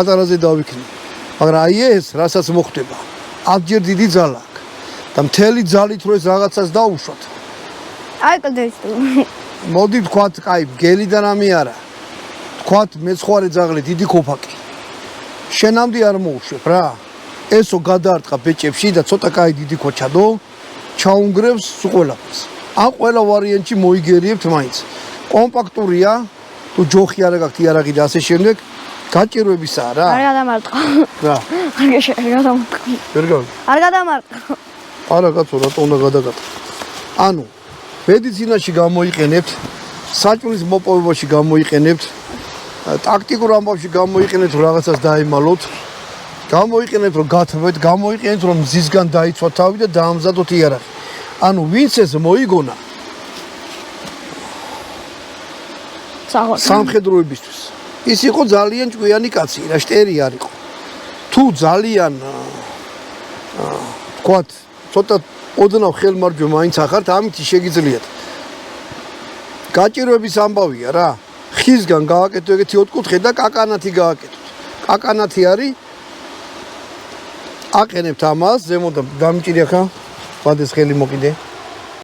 პატარაზე დავიქნი. მაგრამ აი ეს, რასაც მოხდება, აბჯერ დიდი ძალა აქვს და მთელი ძალით რო ეს რაღაცას დაუშვათ. აი კლდეს. მოდი ვთქვათ, კაი, გელიდან ამი არა. ვთქვათ, მეცხვარე ძაღლი დიდი ქოფაკი. შენამდე არ მოუშვებ რა. ესო გადაარტყა ბეჭებში და ცოტა კაი დიდი ქოჩადო, ჩაუნგრევს ყველაფერს. ამ ყველა ვარიანტში მოიგერიებთ მაინც. კომპაქტურია, თუ ჯოხი არა გაქვთ იარაღი და ასე შემდეგ, გაჭირვებისაა რა. არ გადამარტყო. რა. არ გადამარტყო. ვერ გავიგე. არ გადამარტყო. არა კაცო, რატო უნდა გადაგატყო? ანუ მედიცინაში გამოიყენებთ, საჭმლის მოპოვებაში გამოიყენებთ, ტაქტიკურ ამბავში გამოიყენებთ, რომ რაღაცას დაემალოთ, გამოიყენებთ, რომ გათბეთ, გამოიყენებთ, რომ მზისგან დაიცვათ თავი და დაამზადოთ იარაღი. ანუ ვინც ეს მოიგონა სამხედროებისთვის. ის იყო ძალიან ჭკვიანი კაცი, რა შტერი არ იყო. თუ ძალიან ვთქვათ, ცოტა ოდნავ ხელმარჯვე მაინც ახართ, ამით შეგიძლიათ. გაჭირვების ამბავია რა. ხისგან გააკეთო ეგეთი ოთხკუთხე და კაკანათი გააკეთოთ. კაკანათი არის აყენებთ ამას, ზემოდან დამჭირი ახლა, ბადეს ხელი მოკიდე.